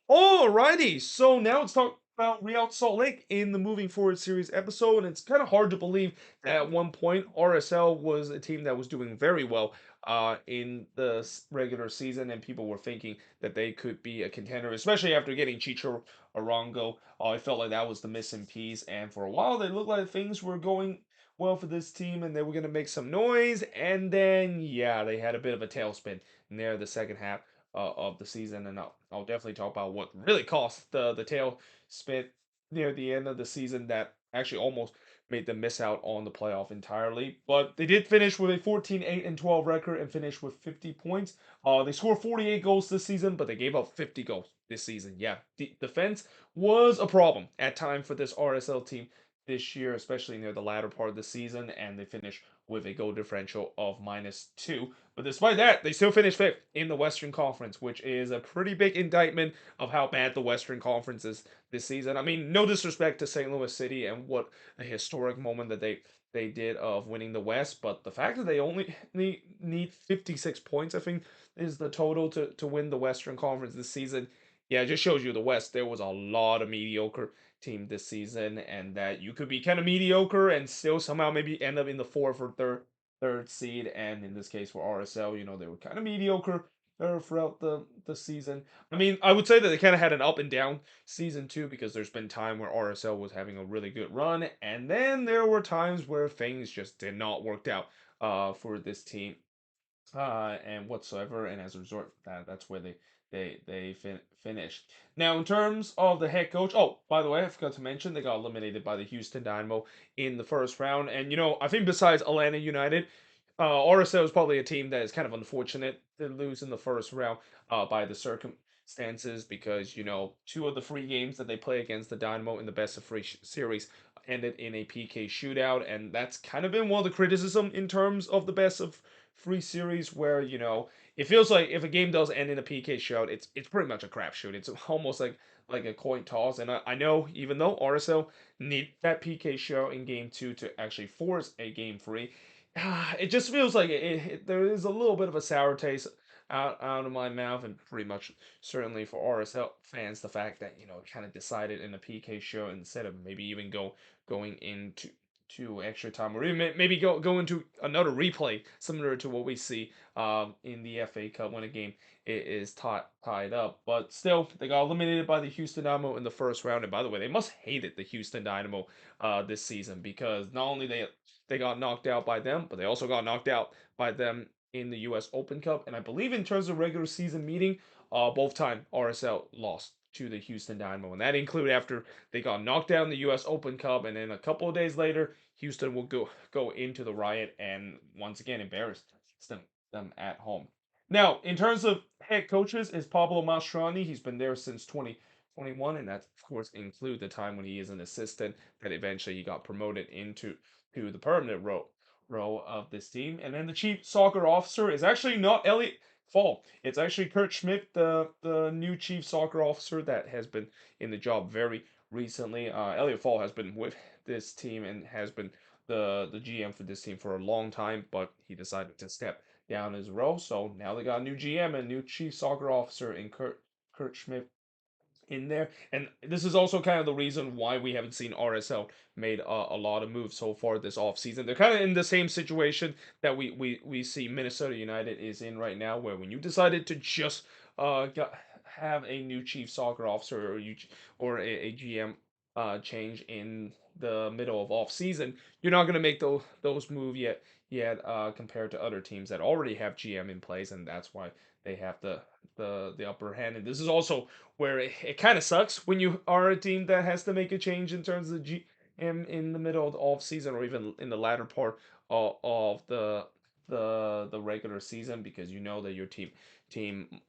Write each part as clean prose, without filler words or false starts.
Alrighty, so now let's talk about Real Salt Lake in the Moving Forward series episode. And it's kind of hard to believe that at one point RSL was a team that was doing very well in the regular season, and people were thinking that they could be a contender, especially after getting Chicho Arango. I felt like that was the missing piece, and for a while they looked like things were going well for this team, and they were going to make some noise. And then, yeah, they had a bit of a tailspin near the second half of the season, and I'll definitely talk about what really cost the tail spin near the end of the season that actually almost made them miss out on the playoff entirely. But they did finish with a 14-8-12 record and finish with 50 points. They scored 48 goals this season, but they gave up 50 goals this season. Yeah, defense was a problem at time for this RSL team this year, especially near the latter part of the season, and they finished with a goal differential of -2. But despite that, they still finished fifth in the Western Conference, which is a pretty big indictment of how bad the Western Conference is this season. I mean, no disrespect to St. Louis City and what a historic moment that they did of winning the West, but the fact that they only need 56 points, I think, is the total to win the Western Conference this season. Yeah, it just shows you the West. There was a lot of mediocre team this season, and that you could be kind of mediocre and still somehow maybe end up in the fourth or third seed. And in this case for RSL, they were kind of mediocre throughout the season. I mean, I would say that they kind of had an up and down season too, because there's been time where RSL was having a really good run, and then there were times where things just did not work out for this team and whatsoever. And as a result, that's where they finished. Now, in terms of the head coach, oh, by the way, I forgot to mention they got eliminated by the Houston Dynamo in the first round. And I think besides Atlanta United, RSL is probably a team that is kind of unfortunate to lose in the first round by the circumstances, because two of the three games that they play against the Dynamo in the best of three series ended in a PK shootout, and that's kind of been one of the criticism in terms of the best of free series, where it feels like if a game does end in a PK shootout, it's pretty much a crapshoot. It's almost like a coin toss. And I know, even though RSL need that PK shootout in game two to actually force a game three, it just feels like there is a little bit of a sour taste out of my mouth, and pretty much certainly for RSL fans, the fact that it kind of decided in a PK show instead of maybe even going into extra time, or even maybe go into another replay similar to what we see in the FA Cup when a game is tied up. But still, they got eliminated by the Houston Dynamo in the first round. And by the way, they must hate it, the Houston Dynamo, this season, because not only they got knocked out by them, but they also got knocked out by them in the U.S. Open Cup. And I believe in terms of regular season meeting, both time RSL lost to the Houston Dynamo, and that included after they got knocked out in the U.S. Open Cup, and then a couple of days later, Houston will go into the riot and once again embarrass them at home. Now, in terms of head coaches, is Pablo Mastroeni. He's been there since 2021, and that of course include the time when he is an assistant that eventually he got promoted into the permanent role of this team. And then the chief soccer officer is actually not Elliot Fall. It's actually Kurt Schmidt, the new chief soccer officer that has been in the job very recently. Elliot Fall has been with this team and has been the GM for this team for a long time, but he decided to step down his role. So now they got a new GM and new chief soccer officer in Kurt Schmidt in there. And this is also kind of the reason why we haven't seen RSL made a lot of moves so far this offseason. They're kind of in the same situation that we see Minnesota United is in right now, where when you decided to just have a new chief soccer officer, or a GM change in the middle of off season, you're not going to make those move yet compared to other teams that already have GM in place, and that's why they have the upper hand. And this is also where it kind of sucks when you are a team that has to make a change in terms of GM in the middle of the off season, or even in the latter part of the regular season, because you know that your team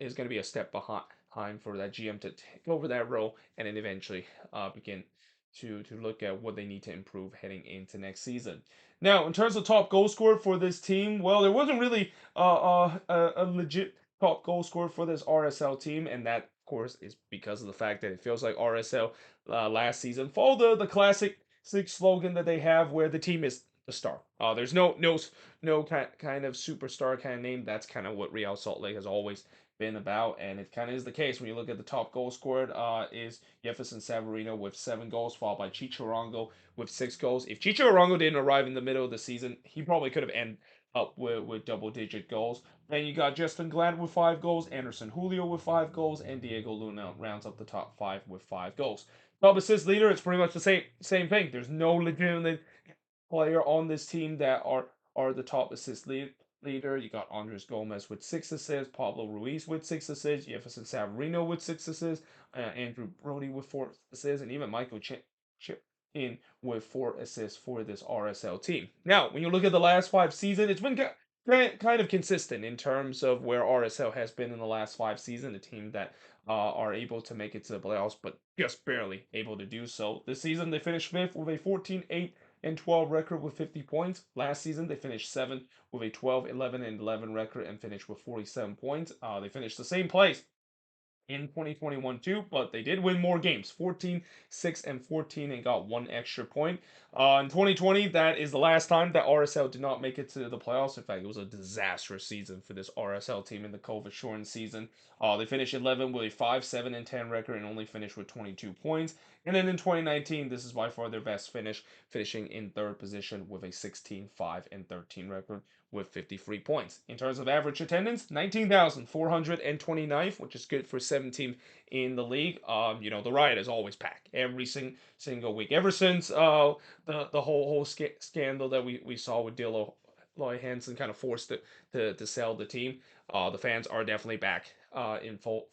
is going to be a step behind for that GM to take over that role, and then eventually begin to look at what they need to improve heading into next season. Now, in terms of top goal scorer for this team, well, there wasn't really a legit top goal scorer for this RSL team, and that, of course, is because of the fact that it feels like RSL last season followed the classic slogan that they have, where the team is the star. There's no kind of superstar kind of name. That's kind of what Real Salt Lake has always been about, and it kind of is the case when you look at the top goal scored. Is Jefferson Savarino with 7 goals, followed by Chicharango with 6 goals. If Chicharango didn't arrive in the middle of the season, he probably could have ended up with double-digit goals. Then you got Justin Glad with 5 goals, Anderson Julio with 5 goals, and Diego Luna rounds up the top five with 5 goals. Top assist leader, it's pretty much the same thing. There's no legitimate player on this team that are the top leader. You got Andres Gomez with 6 assists, Pablo Ruiz with 6 assists, Jefferson Savarino with 6 assists, Andrew Brody with 4 assists, and even Michael Chip in with 4 assists for this RSL team. Now, when you look at the last 5 seasons, it's been kind of consistent in terms of where RSL has been in the last 5 seasons. A team that are able to make it to the playoffs, but just barely able to do so. This season, they finished fifth with a 14-8-12 record with 50 points. Last season, they finished seventh with a 12-11-11 record and finished with 47 points. They finished the same place in 2021 too, but they did win more games, 14, 6, and 14, and got 1 extra point. In 2020, that is the last time that RSL did not make it to the playoffs. In fact, it was a disastrous season for this RSL team in the COVID-shortened season. They finished 11 with a 5, 7, and 10 record and only finished with 22 points. And then in 2019, this is by far their best finish, finishing in third position with a 16, 5, and 13 record with 53 points. In terms of average attendance, 19,429, which is good for 17th in the league. The Riot is always packed every single week. Ever since the whole scandal that we saw with Loy Hansen kind of forced to sell the team, the fans are definitely back in full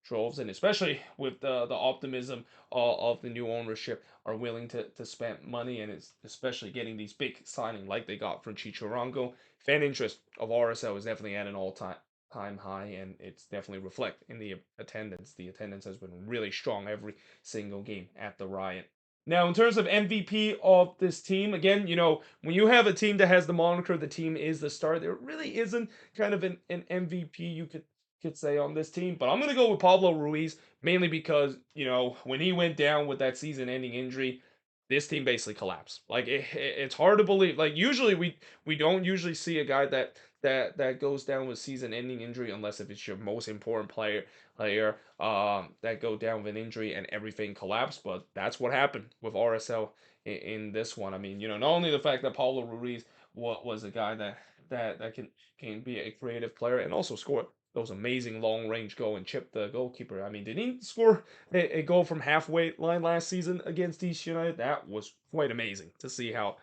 droves, and especially with the optimism of the new ownership are willing to spend money, and it's especially getting these big signing like they got from Chicharango. Fan interest of RSL is definitely at an all time high, and it's definitely reflect in the attendance. The attendance has been really strong every single game at the Riot. Now, in terms of MVP of this team, again, when you have a team that has the moniker, the team is the star, there really isn't kind of an MVP you could say on this team. But I'm going to go with Pablo Ruiz, mainly because, when he went down with that season ending injury, this team basically collapsed. Like it's hard to believe. Like usually we don't usually see a guy that goes down with season-ending injury unless if it's your most important player that go down with an injury and everything collapsed. But that's what happened with RSL in this one. I mean, not only the fact that Paulo Ruiz was a guy that can be a creative player and also score those amazing long range goal and chip the goalkeeper. I mean, did he score a goal from halfway line last season against East United? That was quite amazing to see how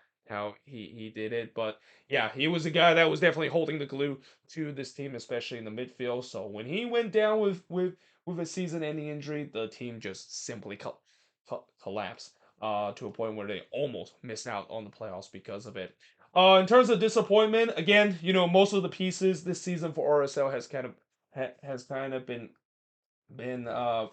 he did it. But yeah, he was a guy that was definitely holding the glue to this team, especially in the midfield. So when he went down with a season-ending injury, the team just simply collapsed to a point where they almost missed out on the playoffs because of it. In terms of disappointment, again, most of the pieces this season for RSL has kind of been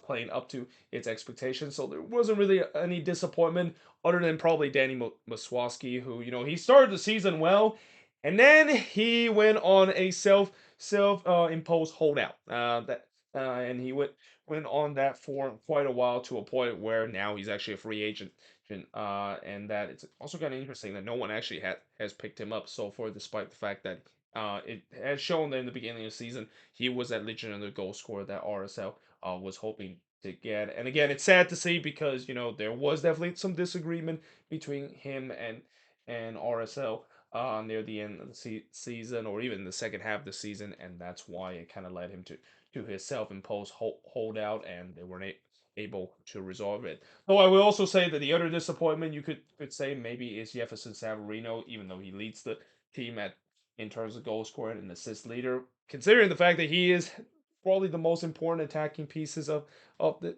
playing up to its expectations. So there wasn't really any disappointment other than probably Danny Muswaski, who he started the season well, and then he went on a self imposed holdout. And he went on that for quite a while to a point where now he's actually a free agent. And that it's also kind of interesting that no one actually has picked him up so far, despite the fact that it has shown that in the beginning of the season he was that legendary goal scorer that RSL was hoping to get. And again, it's sad to see because there was definitely some disagreement between him and RSL near the end of the season or even the second half of the season, and that's why it kind of led him to his self-imposed holdout, and they weren't able to resolve it. Though I will also say that the other disappointment you could say maybe is Jefferson Savarino, even though he leads the team at in terms of goal scoring and assist leader, considering the fact that he is probably the most important attacking pieces of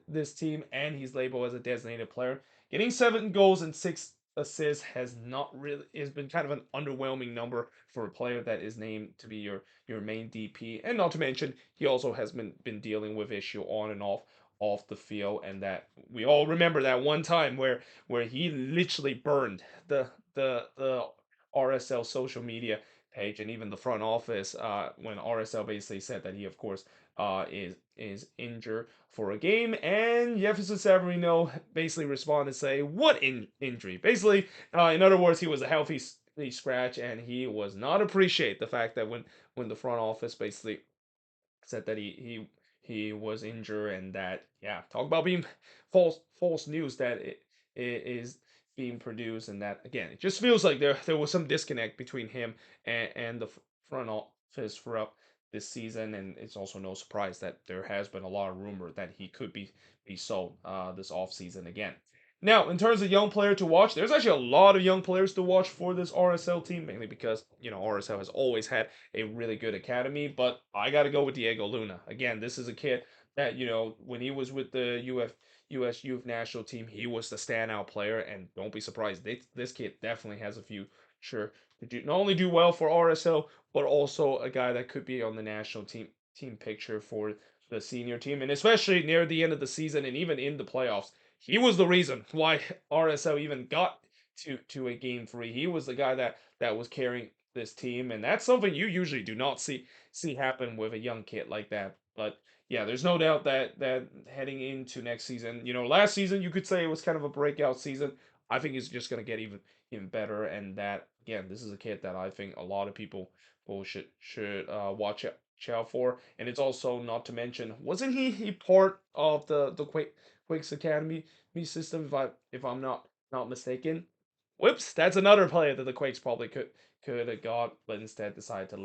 this team, and he's labeled as a designated player. Getting 7 goals and 6 assists has been kind of an underwhelming number for a player that is named to be your main DP, and not to mention he also has been dealing with issue on and off the field, and that we all remember that one time where he literally burned the RSL social media page and even the front office when RSL basically said that he of course is injured for a game, and Jefferson Savarino basically responded to say, "What injury?" Basically, in other words, he was a healthy scratch, and he was not appreciate the fact that when the front office basically said that he was injured, and that, yeah, talk about being false news that it is being produced. And that, again, it just feels like there was some disconnect between him and the front office throughout this season. And it's also no surprise that there has been a lot of rumor that he could be sold this offseason again. Now, in terms of young player to watch, there's actually a lot of young players to watch for this RSL team, mainly because, RSL has always had a really good academy. But I got to go with Diego Luna. Again, this is a kid that, when he was with the US Youth National Team, he was the standout player. And don't be surprised, this kid definitely has a future to not only do well for RSL, but also a guy that could be on the national team picture for the senior team. And especially near the end of the season and even in the playoffs, he was the reason why RSL even got to a game 3. He was the guy that was carrying this team, and that's something you usually do not see happen with a young kid like that. But yeah, there's no doubt that heading into next season, last season you could say it was kind of a breakout season. I think it's just gonna get even better, and that, again, this is a kid that I think a lot of people should watch out for. And it's also, not to mention, wasn't he part of the Quakes Academy system, if I'm not mistaken? Whoops, that's another player that the Quakes probably could have got, but instead decided to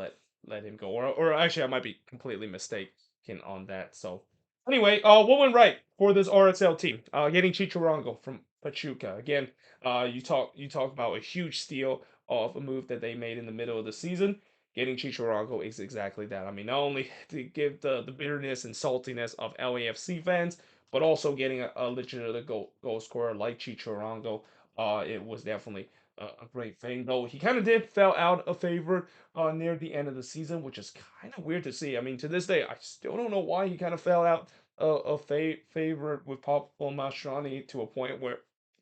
let him go. Or actually, I might be completely mistaken on that. So anyway, what went right for this RSL team? Getting Chicharango from Pachuca. Again, you talk about a huge steal of a move that they made in the middle of the season. Getting Chicharango is exactly that. I mean, not only to give the bitterness and saltiness of LAFC fans, but also getting a legitimate goal scorer like Chicharango. It was definitely a great thing, though he kind of did fell out of favor near the end of the season, which is kind of weird to see. I mean, to this day, I still don't know why he kind of fell out of favor with Pablo Mastroeni to a point where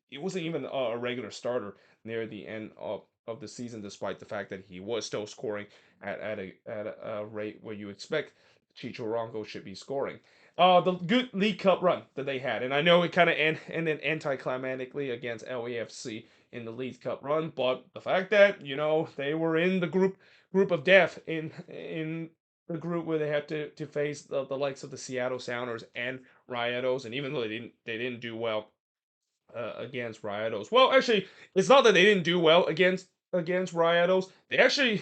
he wasn't even a regular starter near the end of the season, despite the fact that he was still scoring at a rate where you expect Chicho should be scoring. The good League Cup run that they had, and I know it kind of ended anticlimactically against LAFC in the League Cup run, but the fact that they were in the group of death in the group where they had to face the likes of the Seattle Sounders and Rayados, and even though they didn't do well against Rayados. Well, actually, it's not that they didn't do well against Rayados. They actually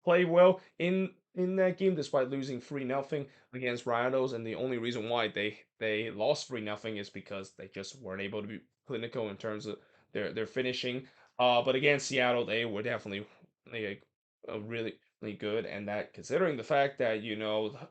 played well in that game despite losing 3-0 against Rayados. And the only reason why they lost 3-0 is because they just weren't able to be clinical in terms of their finishing. But against Seattle, they were definitely like, really good. And that, considering the fact that,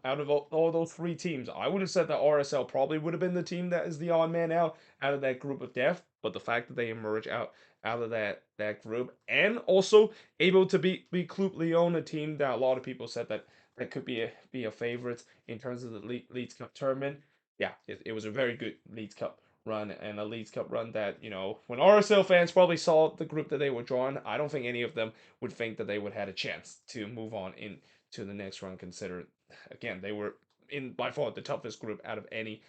out of all those 3 teams, I would have said that RSL probably would have been the team that is the odd man out of that group of death. But the fact that they emerge out of that group, and also able to be Club Leon, a team that a lot of people said that could be a favorite in terms of the Leeds Cup tournament. Yeah, it was a very good Leeds Cup run, and a Leeds Cup run that, when RSL fans probably saw the group that they were drawn, I don't think any of them would think that they would had a chance to move on into the next run, considering, again, they were in by far the toughest group out of any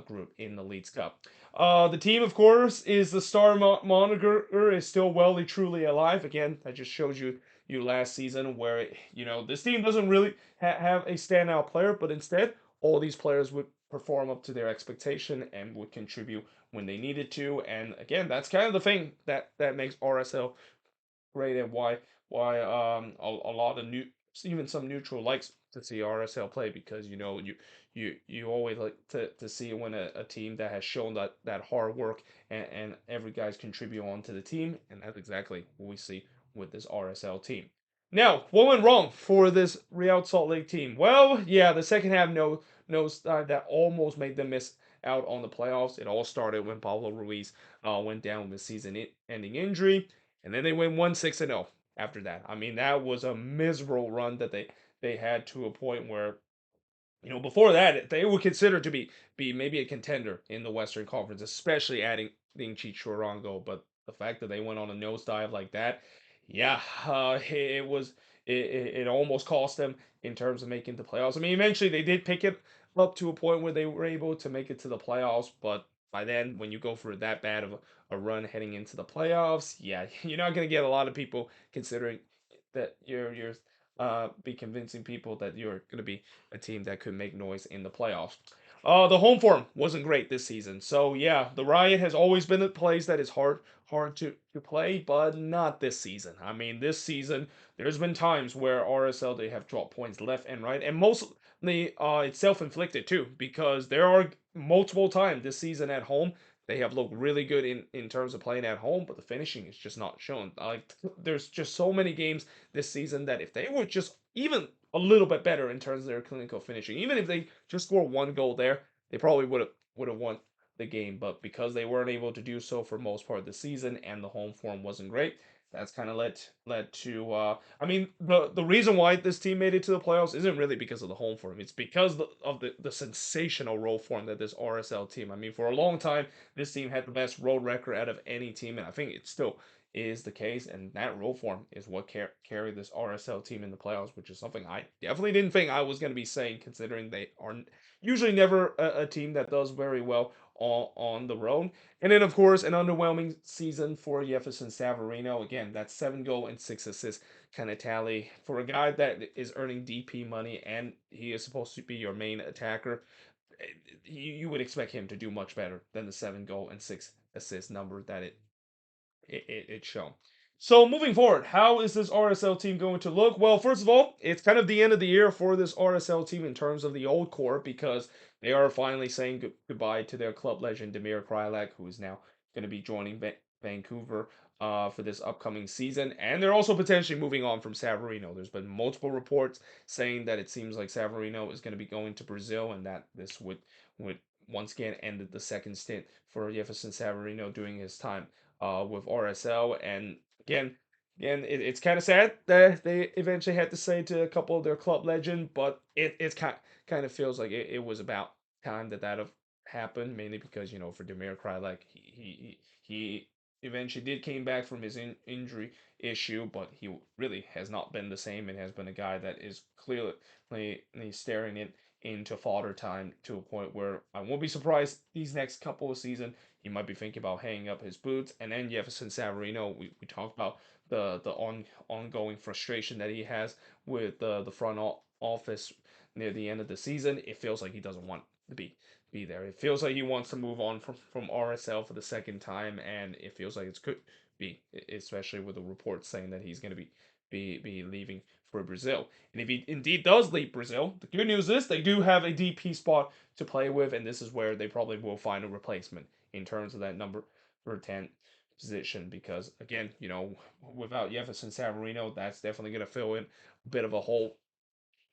group in the Leeds Cup. The team, of course, is the star moniker is still well and truly alive. Again, that just shows you last season where this team doesn't really have a standout player, but instead all these players would perform up to their expectation and would contribute when they needed to. And again, that's kind of the thing that makes RSL great, and why a lot of new, even some neutral, likes to see RSL play, because you always like to see when a team that has shown that hard work, and every guy's contribute on to the team. And that's exactly what we see with this RSL team. Now, what went wrong for this Real Salt Lake team? Well, yeah, the second half that almost made them miss out on the playoffs. It all started when Pablo Ruiz went down with season-ending injury, and then they went 1-6-0 after that. I mean, that was a miserable run that they had, to a point where, before that, they were considered to be maybe a contender in the Western Conference, especially adding Chichorango. But the fact that they went on a nosedive like that, yeah, it was it almost cost them in terms of making the playoffs. I mean, eventually they did pick it up to a point where they were able to make it to the playoffs, but by then, when you go for that bad of a run heading into the playoffs, yeah, you're not gonna get a lot of people considering that you're be convincing people that you're going to be a team that could make noise in the playoffs. The home form wasn't great this season, so yeah, the Riot has always been a place that is hard to play, but not this season. I mean, this season there's been times where RSL they have dropped points left and right, and mostly it's self-inflicted too, because there are multiple times this season at home they have looked really good in terms of playing at home, but the finishing is just not shown. Like there's just so many games this season that if they were just even a little bit better in terms of their clinical finishing, even if they just score one goal there, they probably would have won the game. But because they weren't able to do so for most part of the season and the home form wasn't great, that's kind of led to I mean the reason why this team made it to the playoffs isn't really because of the home form. It's because of the sensational road form that this RSL team. I mean, for a long time this team had the best road record out of any team, and I think it still is the case. And that road form is what carried this RSL team in the playoffs, which is something I definitely didn't think I was going to be saying, considering they are usually never a team that does very well on the road. And then, of course, an underwhelming season for Jefferson Savarino. Again, that's 7 goal and 6 assists kind of tally for a guy that is earning DP money and he is supposed to be your main attacker. You would expect him to do much better than the 7 goal and 6 assist number that it's shown. So moving forward, how is this RSL team going to look? Well, first of all, it's kind of the end of the year for this RSL team in terms of the old core because they are finally saying goodbye to their club legend Demir Krylak, who is now going to be joining Vancouver for this upcoming season, and they're also potentially moving on from Savarino. There's been multiple reports saying that it seems like Savarino is going to be going to Brazil, and that this would once again end the second stint for Jefferson Savarino during his time with RSL. And again, it's kind of sad that they eventually had to say to a couple of their club legend, but it's kind of feels like it was about time that have happened, mainly because for Demir Krylak, he eventually did came back from his injury issue, but he really has not been the same and has been a guy that is clearly staring it into fodder time to a point where I won't be surprised these next couple of seasons he might be thinking about hanging up his boots. And then Jefferson Savarino, we talked about the ongoing frustration that he has with the front office near the end of the season. It feels like he doesn't want to be there. It feels like he wants to move on from RSL for the second time, and it feels like it could be, especially with the reports saying that he's going to be leaving for Brazil. And if he indeed does leave Brazil, the good news is they do have a DP spot to play with, and this is where they probably will find a replacement in terms of that number 10 position because again, without Jefferson Savarino, that's definitely going to fill in a bit of a hole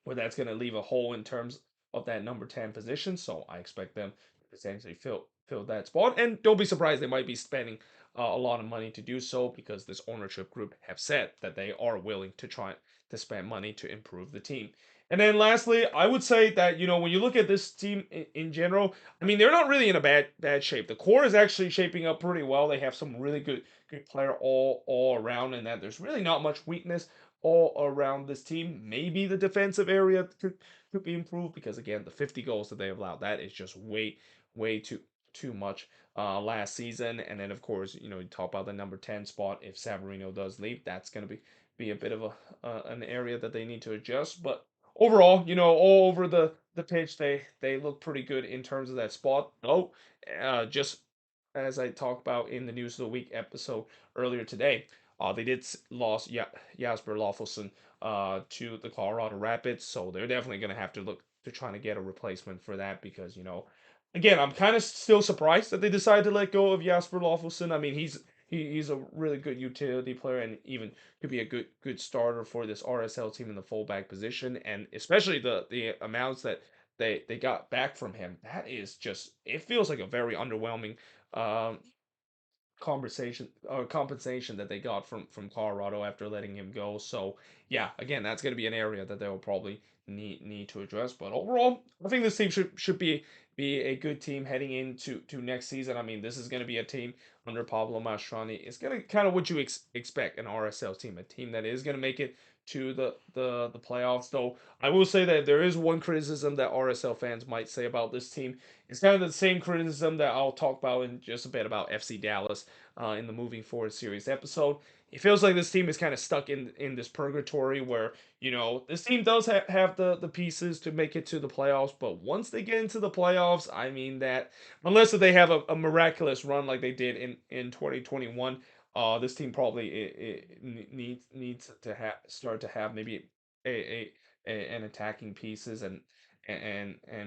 where that's going to leave a hole in terms of that number 10 position. So I expect them to essentially fill that spot. And don't be surprised they might be spending a lot of money to do so because this ownership group have said that they are willing to try to spend money to improve the team. And then lastly, I would say that when you look at this team in general, I mean they're not really in a bad shape. The core is actually shaping up pretty well. They have some really good player all around, and that there's really not much weakness all around this team. Maybe the defensive area could be improved because again, the 50 goals that they allowed, that is just way too much last season. And then of course, you talk about the number 10 spot. If Savarino does leave, that's going to be a bit of an area that they need to adjust. But overall, all over the pitch, they look pretty good in terms of that spot. Oh, just as I talked about in the News of the Week episode earlier today, they did lost Jasper Loffelson to the Colorado Rapids, so they're definitely going to have to look to trying to get a replacement for that because again, I'm kind of still surprised that they decided to let go of Jasper Loffelson. I mean, he's a really good utility player and even could be a good starter for this RSL team in the fullback position, and especially the amounts that they got back from him. That is just it feels like a very underwhelming um, conversation or compensation that they got from Colorado after letting him go. So yeah, again, that's going to be an area that they will probably need to address. But overall, I think this team should be a good team heading into next season. I mean, this is going to be a team under Pablo Mastrani. It's going to kind of what you expect an RSL team, a team that is going to make it to the playoffs. Though I will say that there is one criticism that RSL fans might say about this team. It's kind of the same criticism that I'll talk about in just a bit about FC Dallas in the moving forward series episode. It feels like this team is kind of stuck in this purgatory where this team does have the pieces to make it to the playoffs, but once they get into the playoffs, I mean that unless they have a miraculous run like they did in 2021, this team probably needs to start to have maybe a, an attacking pieces and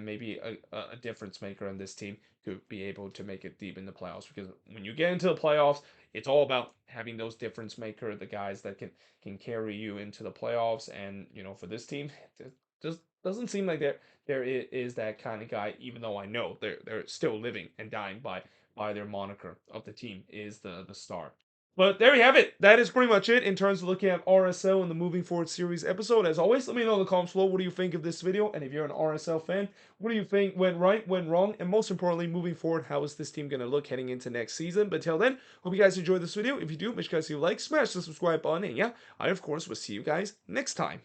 maybe a difference maker in this team to be able to make it deep in the playoffs. Because when you get into the playoffs, it's all about having those difference maker, the guys that can carry you into the playoffs. And for this team, it just doesn't seem like there is that kind of guy. Even though I know they're still living and dying by their moniker of the team is the star. But there you have it. That is pretty much it in terms of looking at RSL in the Moving Forward series episode. As always, let me know in the comments below what do you think of this video, and if you're an RSL fan, what do you think went right, went wrong, and most importantly, moving forward, how is this team going to look heading into next season? But till then, hope you guys enjoyed this video. If you do, make sure you guys leave a like, smash the subscribe button, and yeah, I of course will see you guys next time.